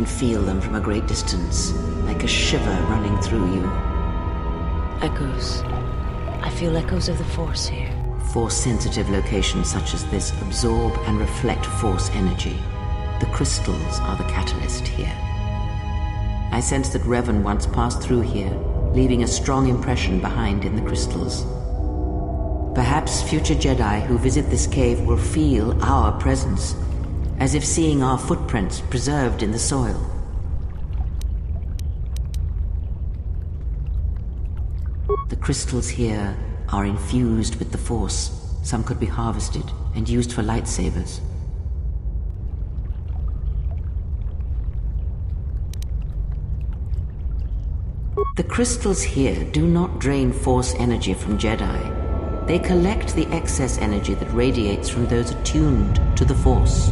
feel them from a great distance, like a shiver running through you. Echoes. I feel echoes of the Force here. Force-sensitive locations such as this absorb and reflect Force energy. The crystals are the catalyst here. I sense that Revan once passed through here, leaving a strong impression behind in the crystals. Perhaps future Jedi who visit this cave will feel our presence, as if seeing our footprints preserved in the soil. The crystals here are infused with the Force. Some could be harvested and used for lightsabers. The crystals here do not drain Force energy from Jedi. They collect the excess energy that radiates from those attuned to the Force.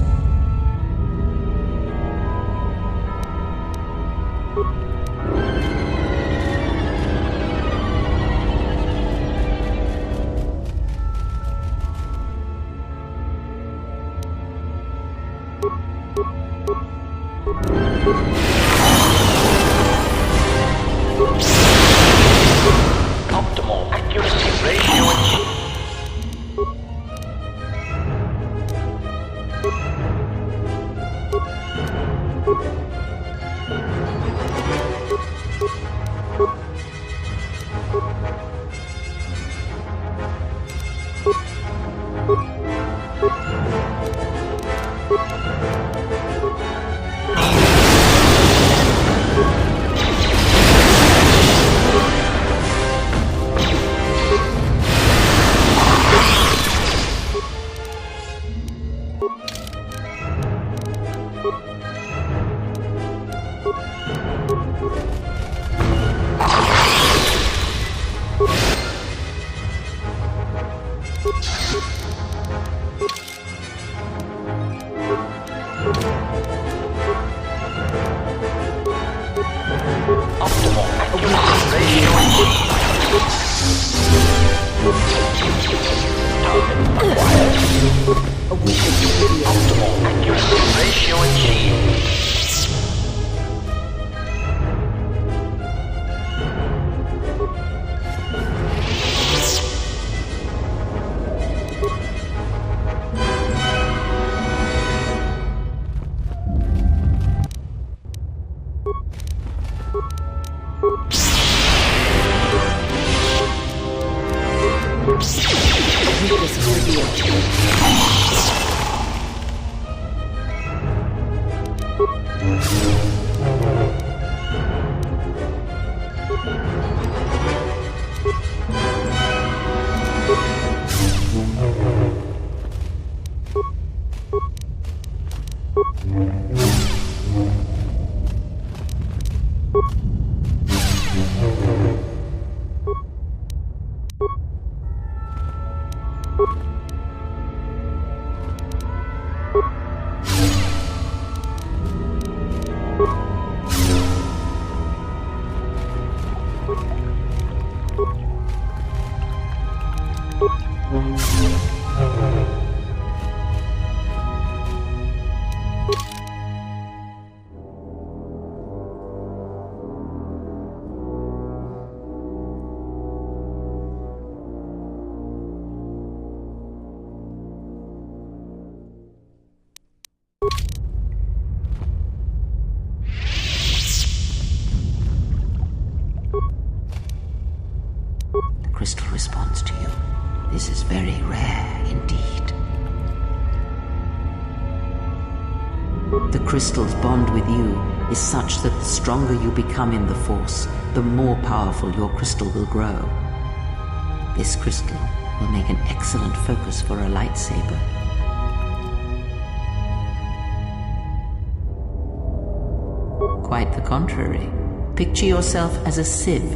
Optimal accuracy ratio achieved. Crystal responds to you. This is very rare indeed. The crystal's bond with you is such that the stronger you become in the Force, the more powerful your crystal will grow. This crystal will make an excellent focus for a lightsaber. Quite the contrary. Picture yourself as a sieve,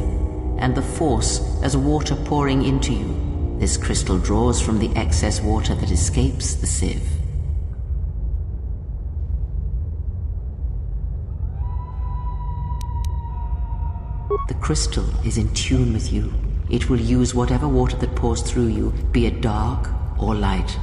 and the Force as water pouring into you. This crystal draws from the excess water that escapes the sieve. The crystal is in tune with you. It will use whatever water that pours through you, be it dark or light.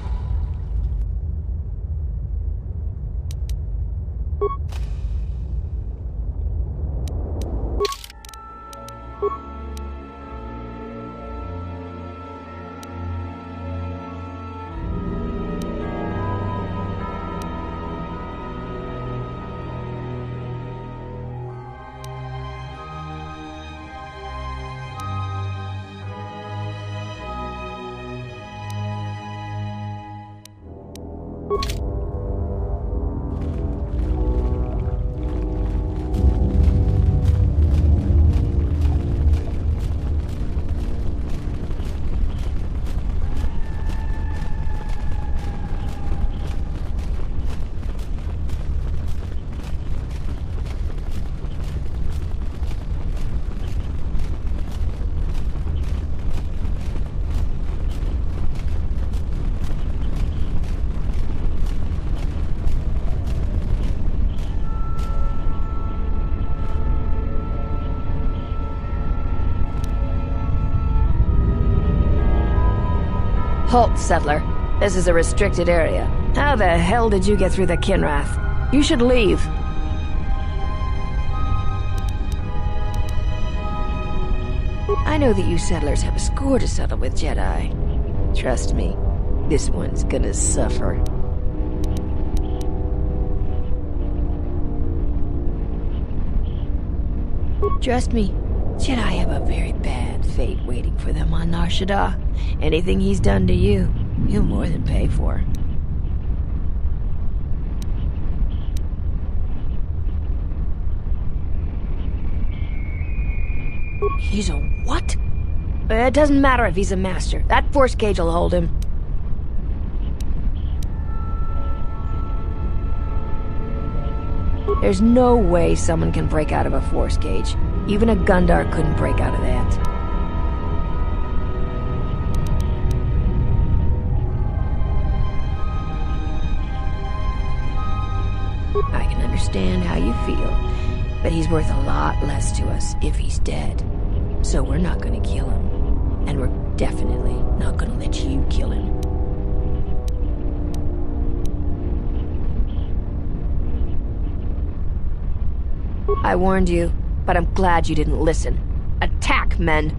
Halt, settler. This is a restricted area. How the hell did you get through the Kinrath? You should leave. I know that you settlers have a score to settle with Jedi. Trust me, this one's gonna suffer. Trust me, Jedi have a very bad fate waiting for them on Nar Shaddaa. Anything he's done to you, he'll more than pay for. He's a what? It doesn't matter if he's a master. That force cage will hold him. There's no way someone can break out of a force cage. Even a Gundar couldn't break out of that. I can understand how you feel, but he's worth a lot less to us if he's dead. So we're not gonna kill him. And we're definitely not gonna let you kill him. I warned you, but I'm glad you didn't listen. Attack, men!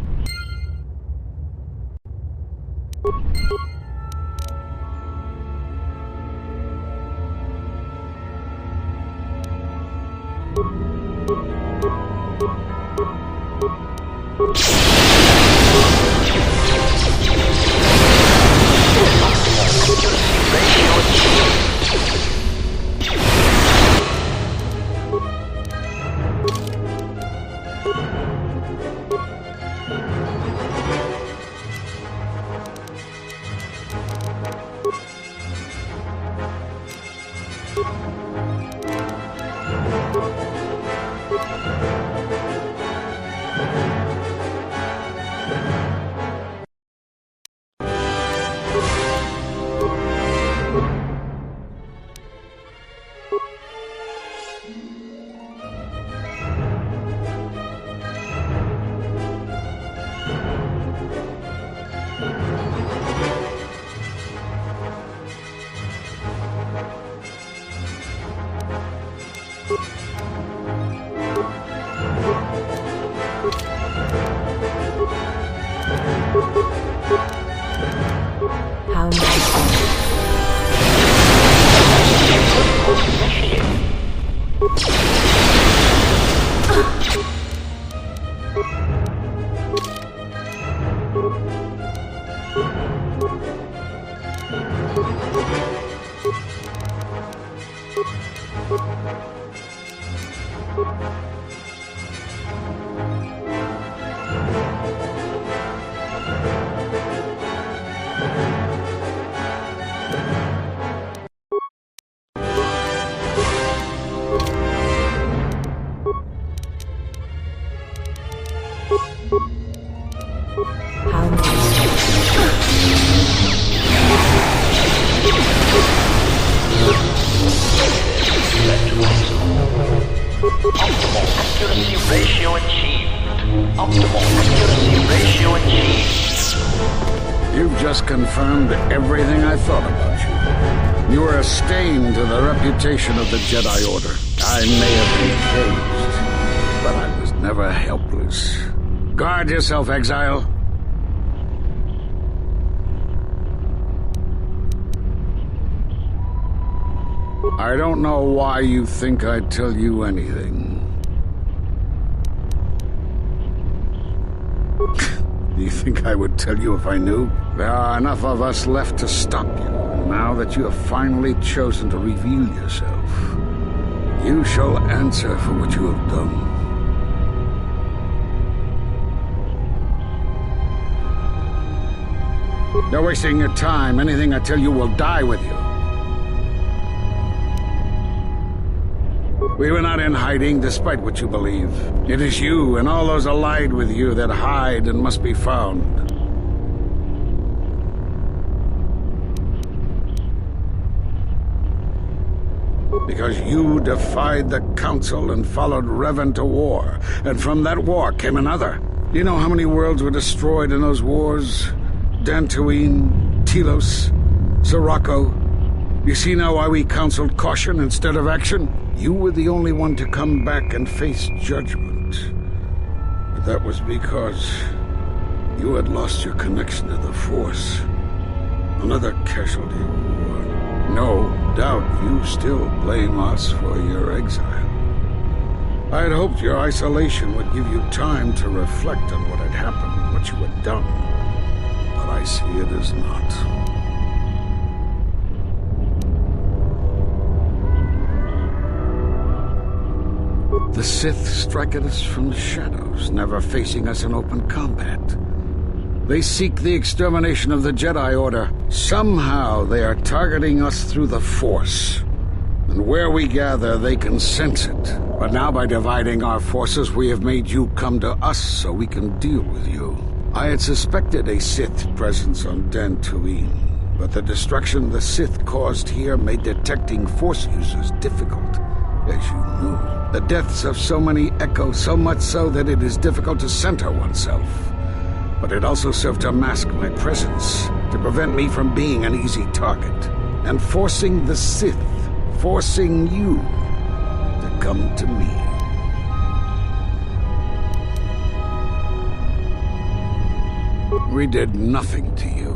Confirmed everything I thought about you. You are a stain to the reputation of the Jedi Order. I may have been caged, but I was never helpless. Guard yourself, exile. I don't know why you think I'd tell you anything. Do you think I would tell you if I knew? There are enough of us left to stop you. Now that you have finally chosen to reveal yourself, you shall answer for what you have done. You're wasting your time. Anything I tell you will die with you. We were not in hiding, despite what you believe. It is you and all those allied with you that hide and must be found. Because you defied the Council and followed Revan to war, and from that war came another. You know how many worlds were destroyed in those wars? Dantooine, Telos, Sirocco. You see now why we counseled caution instead of action? You were the only one to come back and face judgment. But that was because you had lost your connection to the Force. Another casualty of war. No doubt you still blame us for your exile. I had hoped your isolation would give you time to reflect on what had happened and what you had done. But I see it as not. The Sith strike at us from the shadows, never facing us in open combat. They seek the extermination of the Jedi Order. Somehow they are targeting us through the Force. And where we gather, they can sense it. But now by dividing our forces, we have made you come to us so we can deal with you. I had suspected a Sith presence on Dantooine, but the destruction the Sith caused here made detecting Force users difficult, as you knew. The deaths of so many echo so much so that it is difficult to center oneself. But it also served to mask my presence, to prevent me from being an easy target, and forcing the Sith, forcing you, to come to me. We did nothing to you.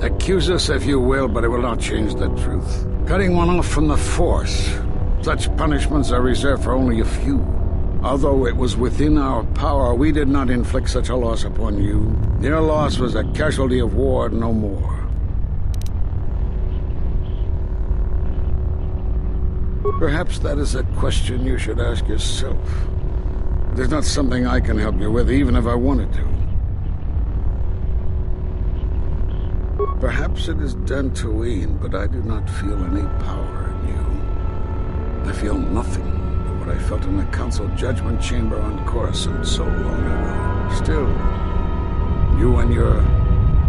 Accuse us if you will, but it will not change the truth. Cutting one off from the Force, such punishments are reserved for only a few. Although it was within our power, we did not inflict such a loss upon you. Your loss was a casualty of war, no more. Perhaps that is a question you should ask yourself. It is not something I can help you with, even if I wanted to. Perhaps it is Dantooine, but I do not feel any power in you. I feel nothing but what I felt in the Council Judgment Chamber on Coruscant so long ago. Still, you and your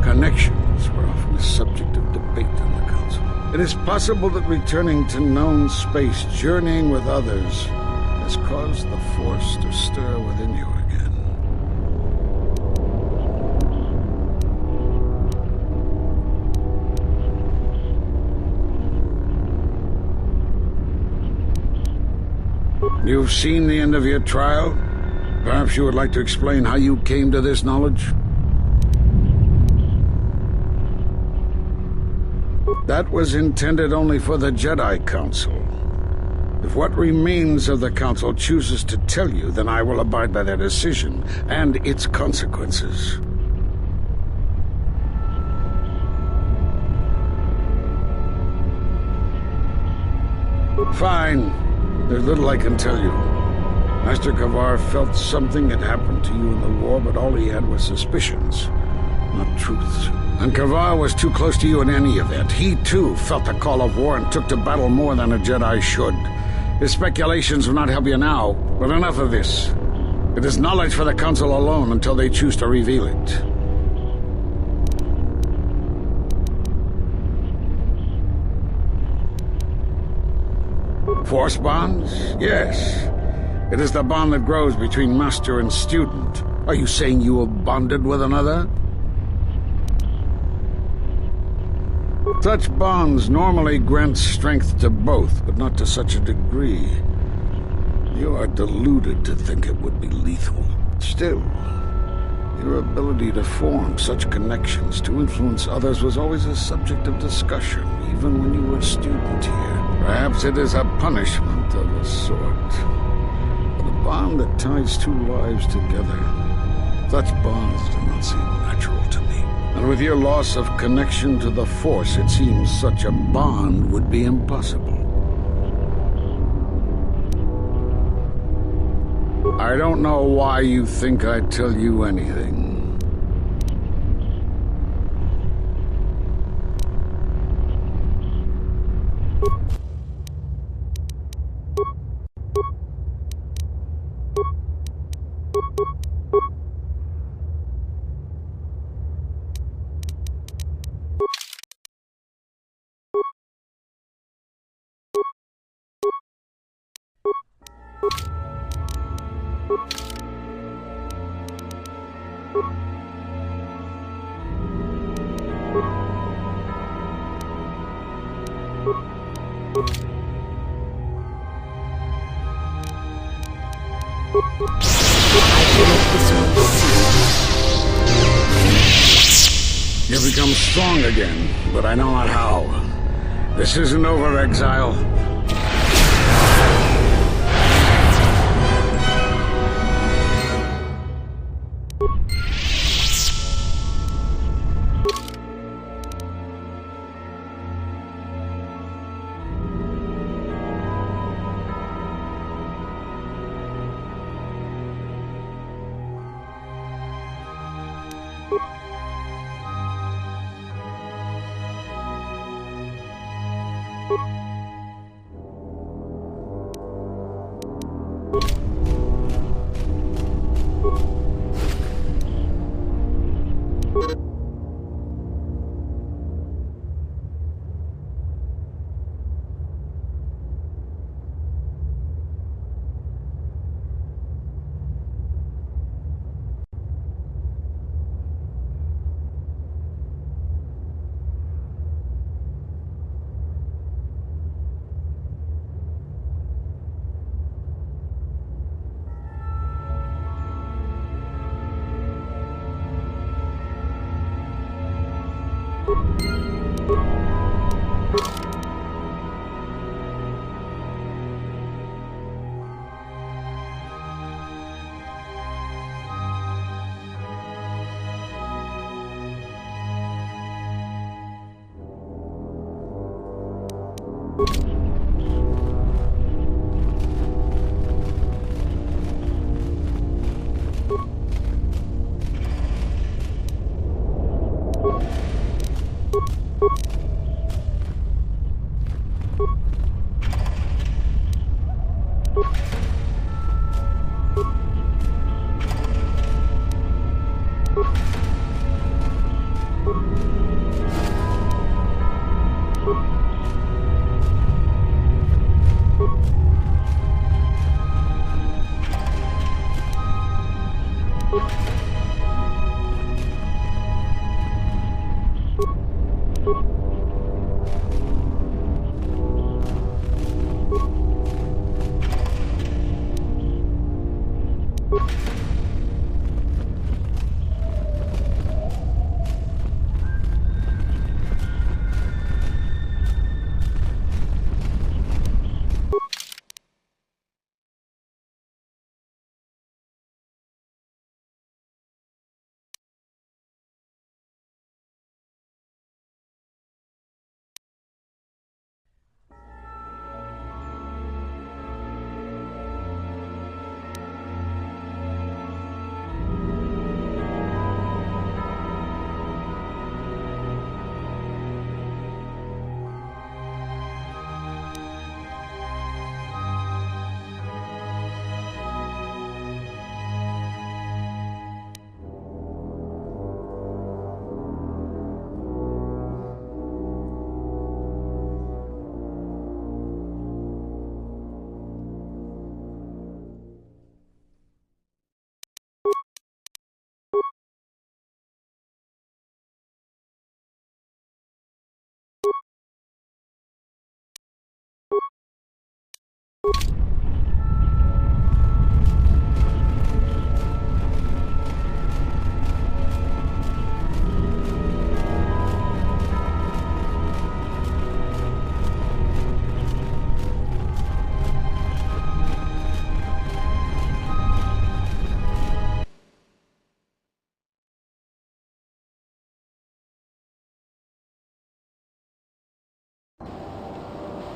connections were often a subject of debate in the Council. It is possible that returning to known space, journeying with others, has caused the Force to stir within you again. You've seen the end of your trial? Perhaps you would like to explain how you came to this knowledge? That was intended only for the Jedi Council. If what remains of the Council chooses to tell you, then I will abide by their decision and its consequences. Fine. There's little I can tell you. Master Kavar felt something had happened to you in the war, but all he had was suspicions, not truths. And Kavar was too close to you in any event. He, too, felt the call of war and took to battle more than a Jedi should. His speculations will not help you now, but enough of this. It is knowledge for the Council alone until they choose to reveal it. Force bonds? Yes. It is the bond that grows between master and student. Are you saying you have bonded with another? Such bonds normally grant strength to both, but not to such a degree. You are deluded to think it would be lethal. Still, your ability to form such connections to influence others was always a subject of discussion, even when you were a student here. Perhaps it is a punishment of a sort. But a bond that ties two lives together, such bonds do not seem natural to me. And with your loss of connection to the Force, it seems such a bond would be impossible. I don't know why you think I'd tell you anything. You've become strong again, but I know not how. This isn't over, exile.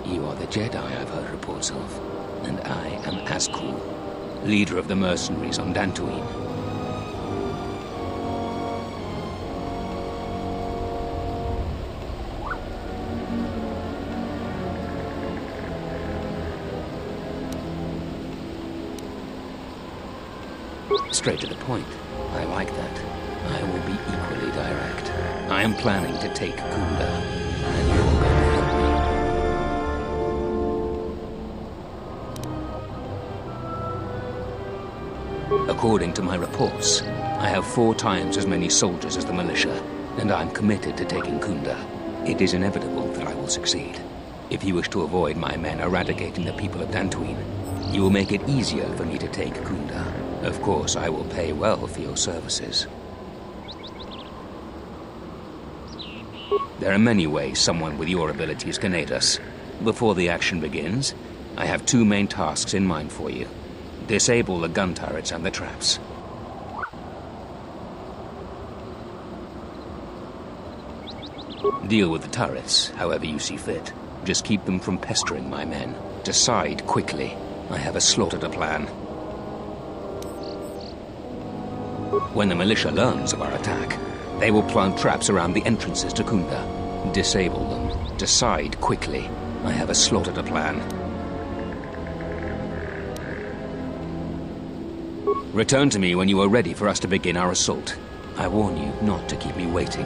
You are the Jedi I've heard reports of, and I am Azkul, leader of the mercenaries on Dantooine. Straight to the point. I like that. I will be equally direct. I am planning to take Kunda, and you're going to help me. According to my reports, I have 4 times as many soldiers as the militia, and I'm committed to taking Kunda. It is inevitable that I will succeed. If you wish to avoid my men eradicating the people of Dantooine, you will make it easier for me to take Kunda. Of course, I will pay well for your services. There are many ways someone with your abilities can aid us. Before the action begins, I have 2 main tasks in mind for you. Disable the gun turrets and the traps. Deal with the turrets however you see fit. Just keep them from pestering my men. Decide quickly. I have a slaughter to plan. When the militia learns of our attack, they will plant traps around the entrances to Kunda. Disable them. Decide quickly. I have a slaughter to plan. Return to me when you are ready for us to begin our assault. I warn you not to keep me waiting.